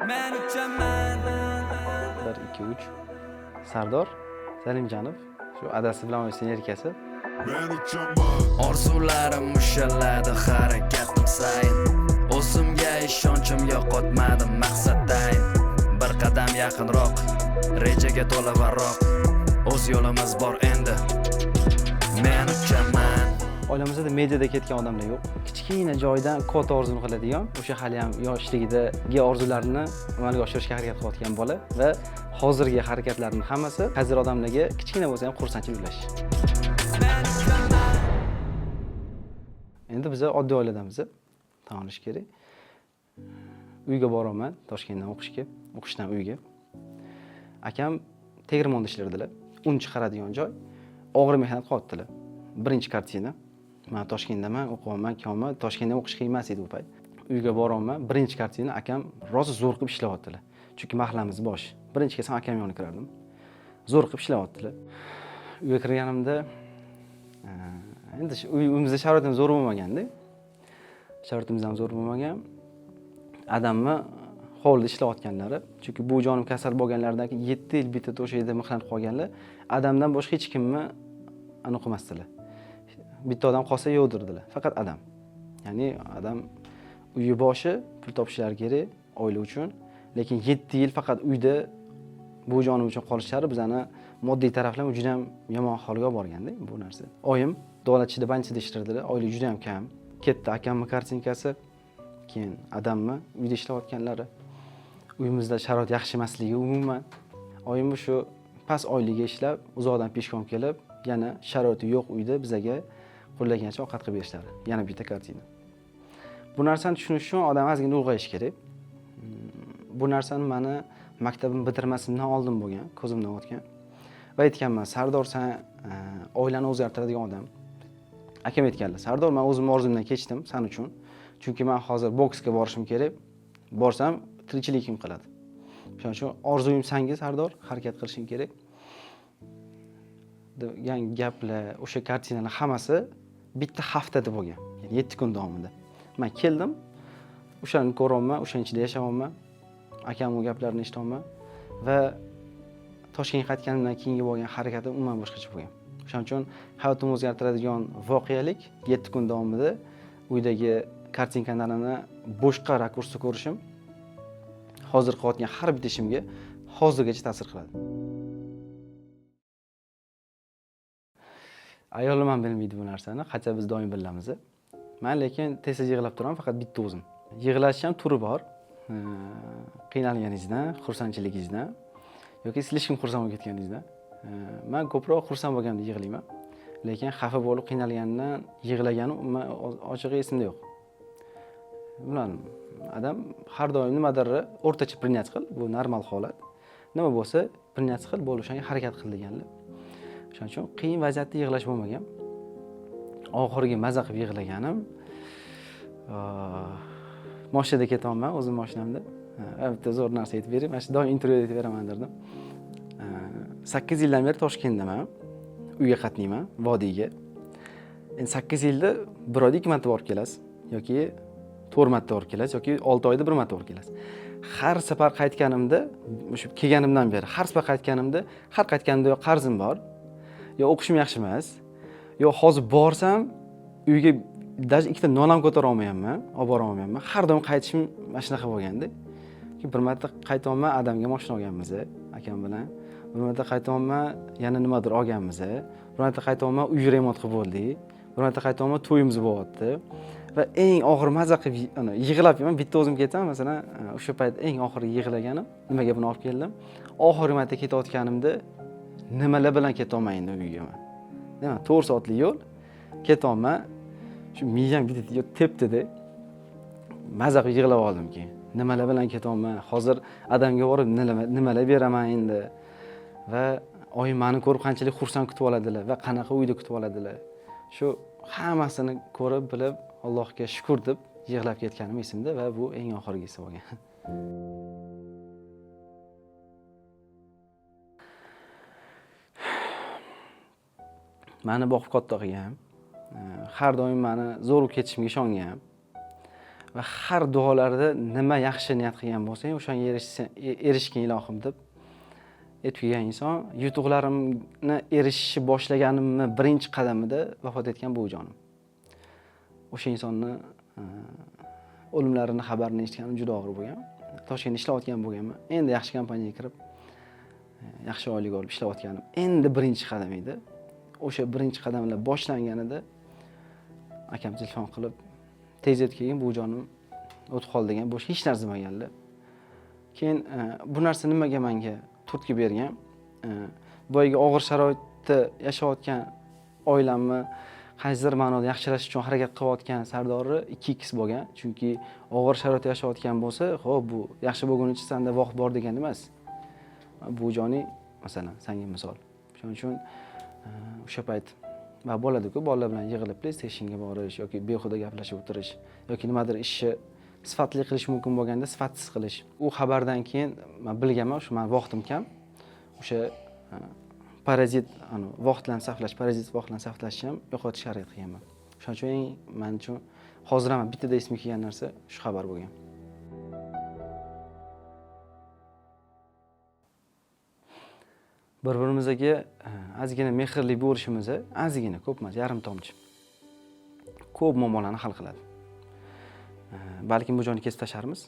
men uchaman. 1 2 3 Sardor Salimjonov shu adasi bilan o'ynagan erkasi. Orzularim mushalladi harakatim sayin. O'zimga ishonchim yo'qotmadim maqsaddayin. Bir qadam yaqinroq, rejaga to'la varroq. O'z yo'limiz bor endi. Men uchaman. Oilamizda mediada ketgan odamlar yo'q. Kichkina joydan katta orzuni qiladigan, o'sha hali ham yoshligidagi orzularini amalga oshirishga harakat qilayotgan bola va hozirgi harakatlarning hammasi hozir odamlarga kichkina bo'lsa ham xursandchilik ulash. Endi biz oddiy oiladamiz. Tan olish kerak. Uyga boraman Toshkentdan o'qishdan uyga. Akam tegirmonda ishlardilar. Un chiqaradigan joy. Og'ir mehnat qilyaptilar. Birinchi kartina. Men Toshkentdaman, o'qiyapman, kelyapman. Toshkentda o'qish qiyin emas edi u payt. Uyga boraman. Birinchi kartina akam rosa zo'r qilib ishlayaptilar. Chunki mahallamiz bosh. Birinchi kelsam akam yoniga kirardim. Zo'r qilib ishlayaptilar. Uyga kirganimda endi uyimizda sharoitimiz zo'r bo'lmaganda. Sharoitimiz ham zo'r bo'lmagan. Adamni hovlida ishlayotganlari, chunki bu jonim kasal bo'lganlardan 7 yil bitta o'sha yerda mehnat qilganlar, adamdan boshqa hech kimni aniqmasdilar. Bitta odam qolsa yo'dirdilar, faqat adam. Ya'ni adam uyi boshi, pul topishlari kerak oila uchun, lekin 7 yil faqat uyda bu jonim uchun qolishlari bizani moddiy taraflama juda ham yomon holga olib borganda bu narsa. Oyim davlatchida banchida ishlardilar, oila juda ham kam. Ketdi akamni kartinkasi, keyin adamni uyda ishlayotganlari. Uyimizda sharoit yaxshi emasligi umuman. Oyim shu past oyligiga ishlab, uzoqdan peshkom kelib, yana sharoiti yo'q uyda bizaga qo'llagancha ovqat qilib berishlari. Yana bitta kartina. Bu narsani tushunish uchun odam ozgina ulg'ayish kerak. Bu narsani meni maktabim bitirmasimdan oldin bo'lgan, ko'zimdan o'tgan. Va aytganman, Sardor sen oilani o'zgartiradigan odam. Akam aytganlar, Sardor men o'zim orzumdan kechdim sen uchun. Chunki men hozir boksga borishim kerak. Borsam tirikchiligim qiladi. Shuning uchun orzuyim senga Sardor, harakat qilishing kerak. Degan gaplar, o'sha kartinalar hammasi bitta haftada bo'lgan. Ya'ni 7 kun davomida. Men keldim, o'shani ko'ryapman, o'shaning ichida yashayapman. Akamning gaplarini eshityapman va Toshkentga qaytganimdan keyingi bo'lgan harakatim umuman boshqacha bo'lgan. Shuning uchun hayotimni o'zgartiradigan voqealik 7 kun davomida uydagi kartinkalarni boshqa rakursda ko'rishim hozir qilayotgan har bir ishimga hozirgacha ta'sir qiladi. Ayolim ham bilmaydi bu narsani, qancha biz doim bilamiz. Men lekin tez yig'lab turaman, faqat bitta o'zim. Yig'lash ham turi bor. Qiynalganingizdan, xursandchiligingizdan yoki siz hech kim xursand bo'lib ketganingizdan. Men ko'proq xursand bo'lganimda yig'layman. Lekin xafa bo'lib qiynalgandan yig'laganim ochig'i esimda yo'q. Bilmadim, adam har doim nimadir o'rtacha prinyat qil, bu normal holat. Nima bo'lsa, prinyat qil, bo'lib o'shanga harakat qil deganlar. Shuning uchun qiyin vaziyatda yig'lash bo'lmagan. Oxirgi maza qilib yig'laganim mashinada ketyapman, o'zim mashinamda. Bitta zo'r narsa aytib bering. Mana shu doim intervyuda aytib beraman derdim. 8 yildan beri Toshkentdaman. Uyga qatnayman, vodiyga. Endi 8 yilda bir oyda 2 marta borib kelasiz yoki 4 marta borib kelasiz yoki 6 oyda 1 marta borib kelasiz. Har safar qaytganimda, o'sha kelganimdan beri har safar qaytganimda yo qarzim bor, yo o'qishim yaxshi emas, yo hozir borsam uyga даже ikkita non ham ko'tara olmayapman, olib bora olmayapman. Har doim qaytishim mana shunaqa bo'lganda. Bir marta qaytyapman, adamga mashina olganmiz, akam bilan. Bir marta qaytyapman, yana nimadir olganmiz. Bir marta qaytyapman, uy remont qilib bo'ldik. Bir marta qaytyapman, to'yimiz bo'lyapti. Va eng og'ir maza qilib yig'lab yuraman, bitta o'zim ketaman, masalan, o'sha payt eng oxirgi yig'laganim, nimaga buni olib keldim? Oxirgi marta ketayotganimda nimalar bilan ketyapman endi uyga men. Demak, 4 soatlik yo'l ketyapman. Shu miyam bitta tepdi-da. Maza qilib yig'lab oldim keyin. Nimalar bilan ketyapman? Hozir adamga borib nimalar beraman endi? Va oyim meni ko'rib qanchalik xursand kutib oladilar va qanaqa uyda kutib oladilar. Shu hammasini ko'rib, bilib, Allohga shukr deb yig'lab ketganim esimda va bu eng oxirgisi bo'lgan. Meni boqib katta qilgan, har doim meni zo'r ketishimga ishongan va har duolarida nima yaxshi niyat qilgan bo'lsang, o'shanga erishgin ilohim deb aytib kelgan inson. Yutuqlarimni erishishni boshlaganimni birinchi qadamida vafot etgan buvijonim. O'sha insonni o'limlarini xabarini eshitganim juda og'ir bo'lgan. Toshkentda ishlayotgan bo'lganman. Endi yaxshi kompaniyaga kirib, yaxshi oylik olib ishlayotganim endi birinchi qadam edi. O'sha birinchi qadamlar boshlanganida akam telefon qilib, tez keyin buvijonim o'tib qoldi degan, boshqa hech narsa demaganlar. Keyin bu narsa nimaga menga turtki bergan? Boyagi og'ir sharoitda yashayotgan oilamni qaysidir ma'noda yaxshilash uchun harakat qilayotgan Sardorni 2x bo'lgan. Chunki og'ir sharoitda yashayotgan bo'lsa, xo'p, bu yaxshi bo'lgani uchun senda vaqt bor degani emas. Buvijoning masalan, senga misol. Shuning uchun o'sha payt va bo'ladi-ku, bolalar bilan yig'ilib PlayStationga borish yoki behuda gaplashib o'tirish yoki nimadir ishni sifatli qilish mumkin bo'lganda sifatsiz qilish. U xabardan keyin men bilganman, o'sha men vaqtim kam. O'sha parazit, vaqtlarni saqlash ham yo'qotishga harakat qilganman. Shuning uchun men uchun hozir ham bittada esimga kelgan narsa shu xabar bo'lgan. Bir-birimizga ozgina mehrli bo'lishimiz, ozgina, ko'p emas, yarim tomchi. Ko'p muammolarni hal qiladi. Balkim bu jonni kesib tasharmiz.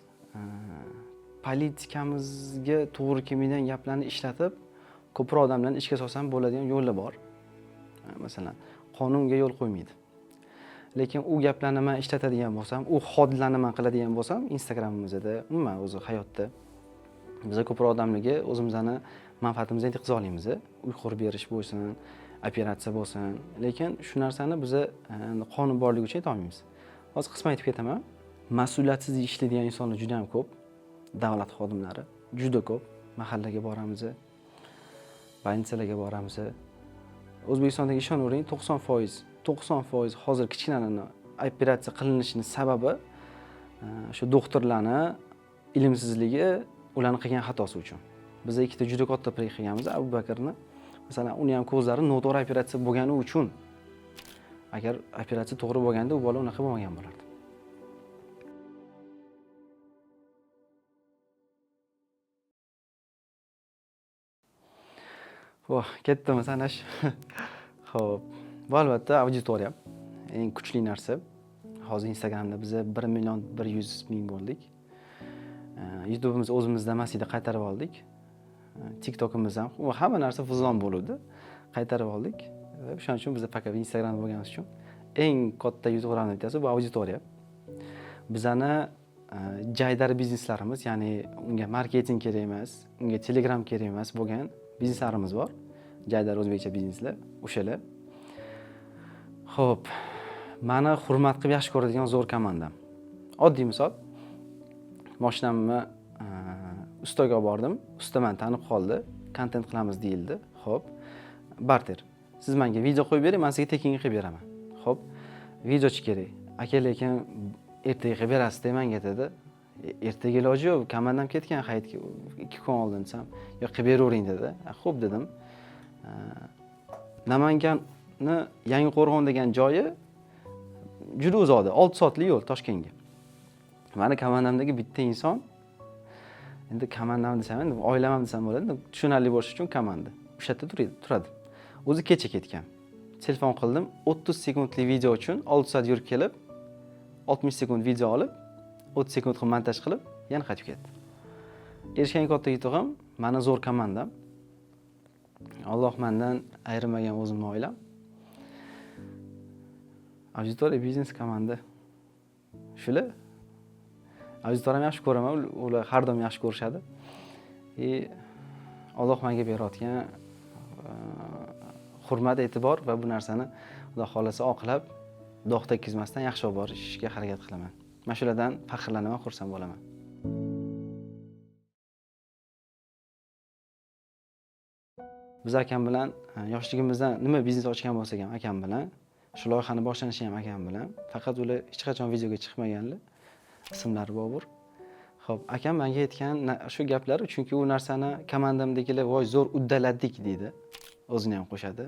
Politikamizga to'g'ri kelmaydigan gaplarni ishlatib, ko'proq odamlarni ishga solsam bo'ladigan yo'llar bor. Masalan, qonunga yo'l qo'ymaydi. Lekin u gaplarni men ishlatadigan bo'lsam, u xodlarni men qiladigan bo'lsam, Instagramimizda, umuman o'zi hayotda biz ko'proq odamlarga o'zimizni manfaatimizni yetkaza olamiz. Uy qurib berish bo'lsin, operatsiya bo'lsin. Lekin shu narsani biz qonun borligi uchun ayta olmaymiz. Hozir qisman aytib ketaman. Mas'uliyatsiz ishlaydigan insonlar juda ham ko'p. Davlat xodimlari juda ko'p. Mahallaga boramiz, больницаlarga boramiz. O'zbekistondagi ishonavering 90% hozir kichkinalarni operatsiya qilinishining sababi shu doktorlarni ilmsizligi, ularning qilgan xatosi uchun. Biz ikkita juda katta proyekt qilganmiz. Abu Bakrni, masalan, uni ham ko'zlari noto'g'ri operatsiya bo'lgani uchun. Agar operatsiya to'g'ri bo'lganda, u bola unaqa bo'lmagan bo'lardi. Ketdimi sanash? Xo'p, bu albatta auditoriya eng kuchli narsa. Hozir Instagramda biz 1.100.000 bo'ldik. YouTube'imiz o'zimizda emas edi, qaytarib oldik. TikTok'imiz ham, hamma narsa fuzlon bo'ldi. Qaytarib oldik. Shuning uchun biz faqat Instagramda bo'lganimiz uchun eng katta yutuqlarning bittasi bu auditoriya. Bizani jaydar bizneslarimiz, ya'ni unga marketing kerak emas, unga Telegram kerak emas bo'lgan bizneslarimiz bor. Jaydar o'zbekcha bizneslar, o'shalar. Xo'p, meni hurmat qilib yaxshi ko'radigan zo'r komandam. Oddiy misol, mashinamni ustaga olib bordim. Usta meni tanib qoldi, kontent qilamiz deyildi. Xo'p, barter. Siz menga video qo'yib bering, men sizga tekinga qilib beraman. Xo'p, videochi kerak. Aka, lekin ertaga qilib berasiz menga dedi. Ertaga iloji yo'q, komandam ketgan hayitga 2 kun oldin desam, yo'q qilib beravering dedi. Xo'p dedim. Namanganni Yangiqo'rg'on degan joyi juda uzoqda, 6 soatlik yo'l Toshkentga. Meni komandamdagi bitta inson, endi komandam desam, endi oilam ham desam bo'ladi, tushunarli bo'lish uchun komanda. O'sha yerda turadi. O'zi kecha ketgan. Telefon qildim, 30 sekundlik video uchun 6 soat yurib kelib, 60 sekund video olib, 30 sekund montaj qilib, yana qaytib ketdi. Erishgan katta yutug'im meni zo'r komandam. Alloh mendan ayirmagan o'zimning oilam. Auditoriya biznes komanda. Shular. Auditoriyani yaxshi ko'raman, ular har doim yaxshi ko'rishadi. Alloh menga berayotgan hurmat, e'tibor va bu narsani Xudo xolasa oqlab, dog' tekkizmasdan yaxshi olib borishga harakat qilaman. Men shulardan faxrlanaman, xursand bo'laman. Biz akam bilan yoshligimizdan nima biznes ochgan bo'lsak ham akam bilan, shu loyihani boshlanishi ham akam bilan, faqat ular hech qachon videoga chiqmaganlar. Ismlari Bobur. Xo'p, akam menga aytgan shu gaplari, chunki u narsani komandamdagilar voy zo'r uddaladik deydi. O'zini ham qo'shadi.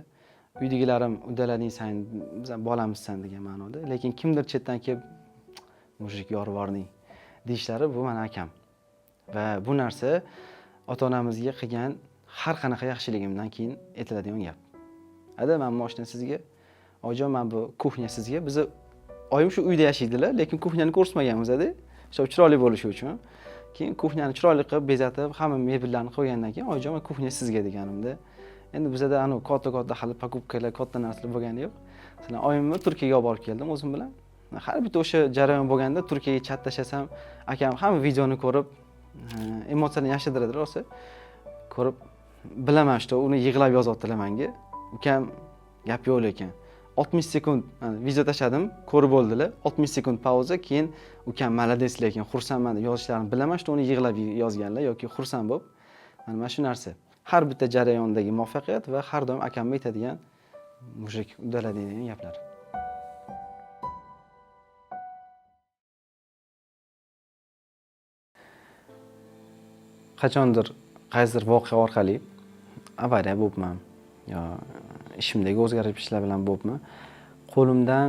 Uydagilarim uddalading sen, biz bolamizsan degan ma'noda. Lekin kimdir chetdan kelib mujik yorvorning deyishlari bu mani akam. Va bu narsa ota-onamizga qilgan har qanaqa yaxshiligimdan keyin aytiladigan gap. Ada, men moshina sizga, oyijon, men bu kuxnya sizga. Biz oyim shu uyda yashaydilar, lekin kuxnyani ko'rsatmaganmiz-da. O'sha chiroyli bo'lishi uchun. Keyin kuxnyani chiroyli qilib bezatib, hamma mebellarni qo'ygandan keyin oyijon, men kuxnya sizga deganimda. Endi bizda anu katta hali покупкаlar, katta narsalar bo'lgani yo'q. Masalan, oyimni Turkiyaga olib borib keldim o'zim bilan. Har bitta o'sha jarayon bo'lganda Turkiyaga chattashasam, akam hamma videoni ko'rib, emotsiyani yashirdiradilar rosa. Ko'rib bilaman, что uni yig'lab yozyaptilar menga. Ukam gap yo'q lekin 60 sekund video tashladim, ko'rib bo'ldilar. 60 sekund pauza, keyin ukam молодец lekin xursandman deb yozishlarini bilaman, что uni yig'lab yozganlar yoki xursand bo'lib. Mana shu narsa. Har bitta jarayondagi muvaffaqiyat va har doim akamga aytadigan mujik uddaladi degan gaplar. Qachondir qaysidir voqea orqali avariya bo'libman yo ishimdagi o'zgarishlar bilan bo'libman. Qo'limdan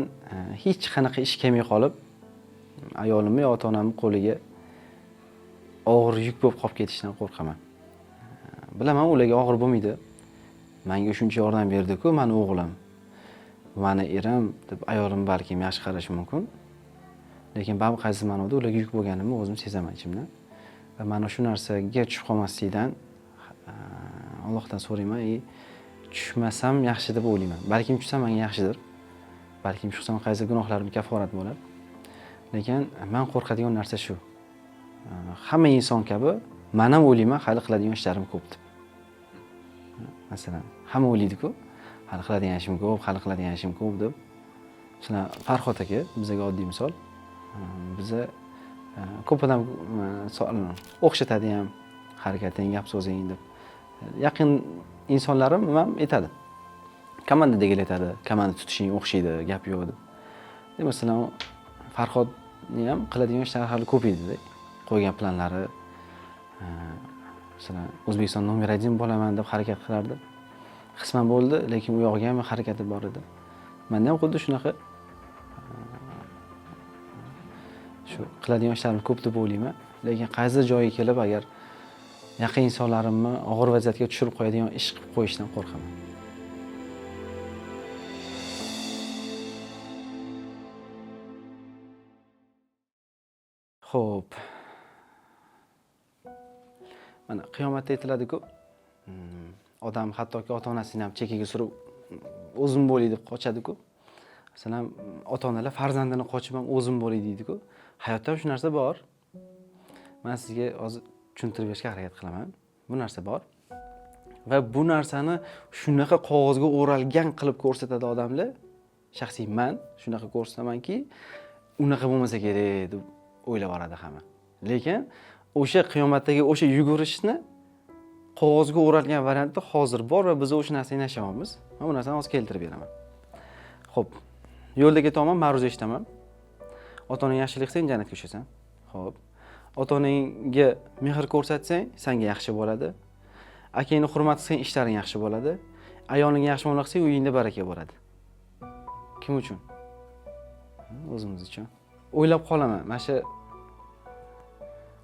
hech qanaqa ish kelmay qolib, ayolimni yo ota-onamning qo'liga og'ir yuk bo'lib qolib ketishdan qo'rqaman. Bilaman, ularga og'ir bo'lmaydi. Menga shuncha yordam berdi-ku, meni o'g'lim, meni erim deb ayolim balkim yaxshi qarashi mumkin. Lekin qaysi ma'noda ularga yuk bo'lganimni o'zim sezaman ichimdan. Va mana shu narsaga tushib qolmaslikdan Allohdan so'rayman, tushmasam yaxshi deb o'ylayman. Balkim tushsam menga yaxshidir. Balkim tushsam qaysi gunohlarim kaforat bo'lar. Lekin men qo'rqadigan narsa shu. Hamma inson kabi men ham o'ylayman, hali qiladigan ishlarim ko'p deb. Masalan, hamma o'ylaydi-ku, hali qiladigan ishim ko'p deb. Masalan, Farhod aka bizga oddiy misol. Biza ko'p odam o'xshatadi ham, harakating, gap so'zing deb. Yaqin insonlarim ham aytadi. Komandadagi aytadi, komanda tutishing o'xshaydi, gap yo'q deb. Masalan, Farhodning ham qiladigan ishlari hali ko'p edi-da. Qo'ygan planlari, masalan, O'zbekiston nomer 1 bo'laman deb harakat qilardi. Qisman bo'ldi, lekin u yog'iga ham harakati bor edi. Menda ham xuddi shunaqa shu qiladigan ishlarim ko'p deb o'ylayman, lekin qaysi joyga kelib agar yaqin insonlarimni og'ir vaziyatga tushirib qo'yadigan ish qilib qo'yishdan qo'rqaman. Xo'p. Mana qiyomatda aytiladi-ku, odam hattoki ota-onasini ham chekiga surib o'zim bo'lay deb qochadi-ku. Masalan, ota-onalar farzandini qochib ham o'zim bo'lay deydi-ku. Hayotda ham shu narsa bor. Men sizga hozir tushuntirib berishga harakat qilaman. Bu narsa bor. Va bu narsani shunaqa qog'ozga o'ralgan qilib ko'rsatadi odamlar. Shaxsiy men shunaqa ko'rsatamanki, unaqa bo'lmasa kerak deb o'ylab oladi hamma. Lekin o'sha qiyomatdagi o'sha yugurishni qog'ozga o'ralgan variantda hozir bor va biz o'sha narsani yashayapmiz. Men bu narsani hozir keltirib beraman. Xo'p, yo'lda ketyapman, ma'ruza eshitaman. Ota-onang yaxshilik qilsang jannatga tushasan. Xo'p. Ota-onangga mehr ko'rsatsang, senga yaxshi bo'ladi. Akangni hurmat qilsang, ishlaring yaxshi bo'ladi. Ayolingga yaxshi muomala qilsang, uyingda baraka bo'ladi. Kim uchun? O'zimiz uchun. O'ylab qolaman, mana shu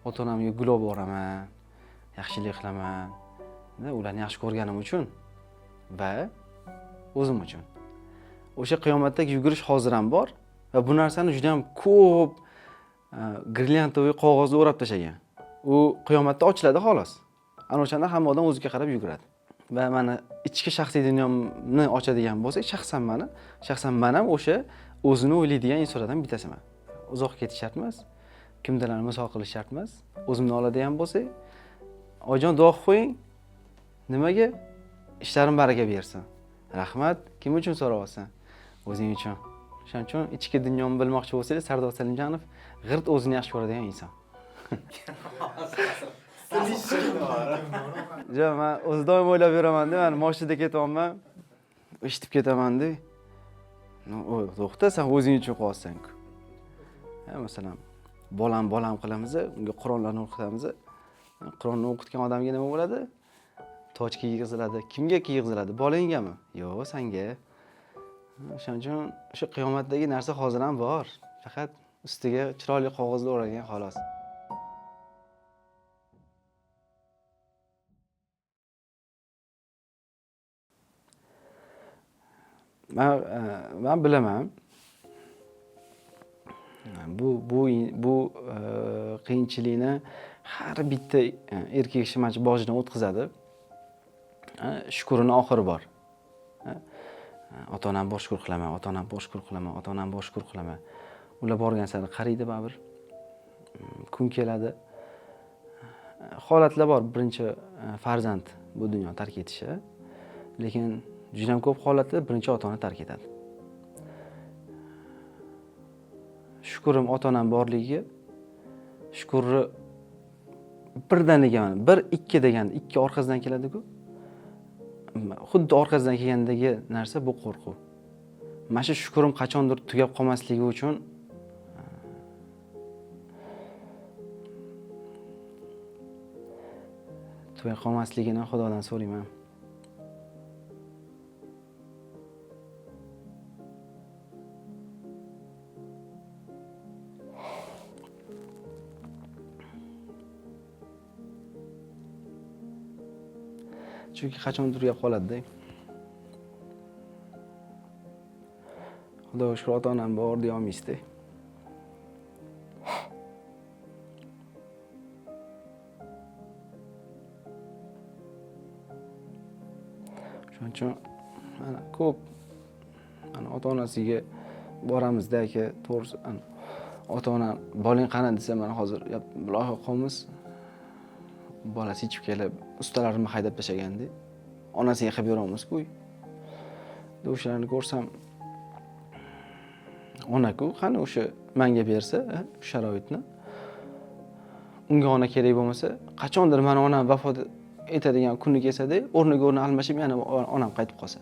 ota-onamga gul olib boraman, yaxshilik qilaman. Ularni yaxshi ko'rganim uchun va o'zim uchun. O'sha qiyomatdagi yugurish hozir ham bor va bu narsani juda ham ko'p girlyantoviy qog'ozga o'rab tashlagan. U qiyomatda ochiladi xolos. Ana o'shanda hamma odam o'ziga qarab yuguradi. Va meni ichki shaxsiy dunyomni ochadigan bo'lsak, shaxsan men ham o'sha o'zini o'ylaydigan insonlardan bittasiman. Uzoq ketish shart emas, kimdalarni misol qilish shart emas. O'zimni oladigan bo'lsak, oyijon duo qilib qo'ying. Nimaga? Ishlarim baraka bersin. Rahmat. Kim uchun so'rayapsan? O'zing uchun. Shuning uchun ichki dunyomni bilmoqchi bo'lsangiz, Sardor Salimjonov g'irt o'zini yaxshi ko'radigan inson. Jo, men o'z doim o'ylab yuraman-da, men mashinada ketyapman, eshitib ketaman-da. To'xta, sen o'zing uchun qilyapsan-ku. Masalan, bolam qilamiz, unga Qur'onlarni o'qitamiz. Qur'onni o'qitgan odamga nima bo'ladi? Toj kiygiziladi. Kimga kiygiziladi? Bolangami? Yo'q, senga. Shuning uchun o'sha qiyomatdagi narsa hozir ham bor. Faqat ustiga chiroyli qog'ozda o'ralgan xolos. Men bilaman. Bu qiyinchilikni har bitta erkak kishi mana shu boshidan o'tkazadi. Shukrini oxiri bor. Ota-onam bosh shukr qilaman, ota-onam bosh shukr qilaman, ota-onam bosh shukr qilaman. Ular borgan sari qariydi baribir. Kun keladi. Holatlar bor, birinchi farzand bu dunyo tark etishi. Lekin juda ham ko'p holatda birinchi ota-ona tark etadi. Shukrim ota-onam borligiga, shukri birdaniga mana 1-2 degan ikki orqasidan keladi-ku. Xuddi orqasidan kelgandagi narsa bu qo'rquv. Mana shu shukrim qachondir tugab qolmasligi uchun tugab qolmasligini Xudodan so'rayman. Chunki qachondir tugab qoladi-da. Xudoga shukr ota-onam bor deya olmaysiz-da. Shuning uchun mana ko'p ota-onasiga boramizda aka, to'g'risi ota-ona bolang qani desa mana hozir ilohi qolmiz bolasi ichib kelib ustalarimni haydab tashlagandi. Onasiga qilib beramiz-ku. O'shalarni ko'rsam ona-ku, qani o'sha menga bersa, sharoitni. Unga ona kerak bo'lmasa, qachondir mana onam vafot etadigan kuni kelsa-da, o'rniga o'rni almashib, yana onam qaytib qolsa.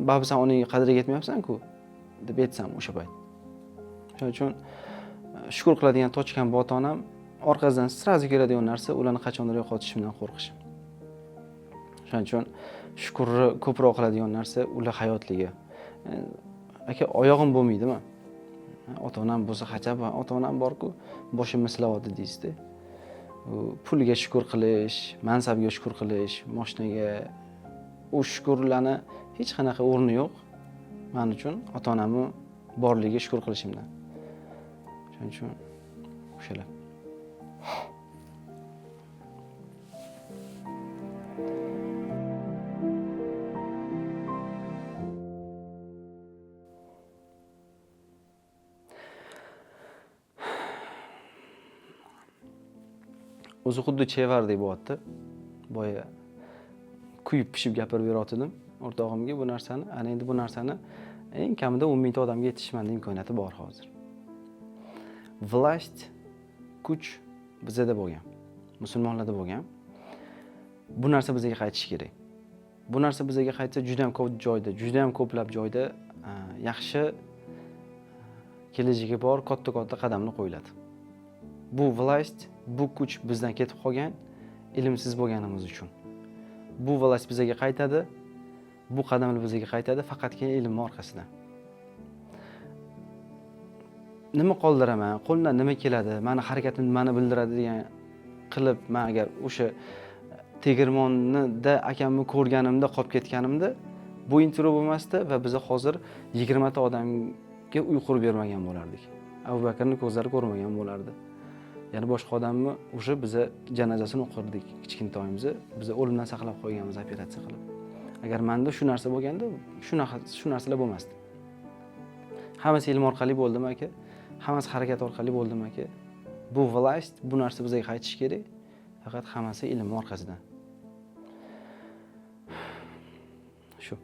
Babi sen onaga qadriga yetmayapsan-ku deb aytsam o'sha payt. Shuning uchun shukr qiladigan tochkan bu ota-onam orqasidan sirazi keladigan narsa ularni qachondir yo'qotishimdan qo'rqishim. Shuning uchun shukrni ko'proq qiladigan narsa ular hayotligi. Aka, oyog'im bo'lmaydimi? Ota-onam bo'lsa hajab, ota-onam bor-ku, boshimni silavodi deysiz-da. Pulga shukr qilish, mansabga shukr qilish, mashinaga u shukrlarni hech qanaqa o'rni yo'q. Men uchun ota-onamni borligiga shukr qilishimdan. Shuning uchun o'shalar. O'zi xuddi chevardek bo'lyapti. Boya kuyib pishib gapirib berayotdim o'rtog'imga bu narsani. Ana endi bu narsani eng kamida 10 mingta odamga yetishmanda imkoniyati bor hozir. Vlast, kuch bizda bo'lgan, musulmonlarda bo'lgan. Bu narsa bizga qaytishi kerak. Bu narsa bizga qaytsa juda ham ko'p joyda, juda ham ko'plab joyda yaxshi kelajagiga bor katta qadamni qo'yiladi. Bu vlast, bu kuch bizdan ketib qolgan ilmsiz bo'lganimiz uchun. Bu vlast bizga qaytadi, bu qadamlar bizga qaytadi faqatgina ilm orqasidan. Nima qoldiraman, qo'ldan nima keladi, meni harakatim nimani bildiradi degan qilib, men agar o'sha tegirmonni akamni ko'rganimda qolib ketganimda, bu intervyu bo'lmasdi va biz hozir 20 ta odamga uy qurib bermagan bo'lardik. Abu Bakrning ko'zlari ko'rmagan bo'lardi. Ya'ni boshqa odamni o'sha biz janozasini o'qirdik kichkintoyimizni, biz o'limdan saqlab qo'yganmiz operatsiya qilib. Agar menda shu narsa bo'lganda, shu narsalar bo'lmasdi. Hammasi ilm orqali bo'ldimi aka? Hammasi harakat orqali bo'ldimi aka? Bu vlast, bu narsa bizga qaytish kerak. Faqat hammasi ilm orqasidan. Shu.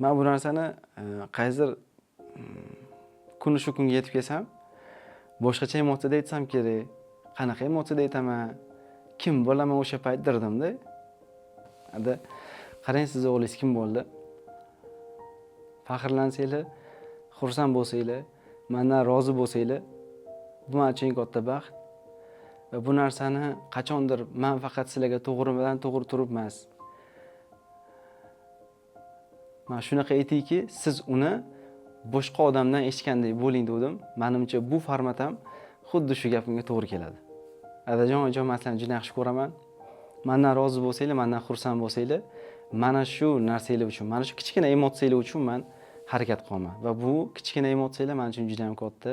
Men bu narsani qaysidir kuni shu kunga yetib kelsam, boshqacha emotsiyada aytsam kerak. Qanaqa emotsiyada aytaman? Kim bo'laman o'sha payt dirdim-da. Ada qarang, siz o'g'lingiz kim bo'ldi? Faxrlansanglar, xursand bo'lsanglar, mendan rozi bo'lsanglar, Bu men uchun eng katta baxt. Va bu narsani qachondir men faqat sizlarga to'g'ri bilan to'g'ri turib emas. Men shunaqa aytayki, siz uni boshqa odamdan eshitgandek bo'ling dedim. Menimcha bu format ham xuddi shu gapimga to'g'ri keladi. Adajon, onajon, men sizlarni juda yaxshi ko'raman. Mendan rozi bo'lsanglar, mendan xursand bo'lsanglar, mana shu narsalar uchun, mana shu kichkina emotsiyalar uchun men harakat qilaman va bu kichkina emotsiyalar men uchun juda ham katta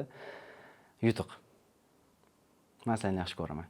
yutuq. Men sizlarni yaxshi ko'raman.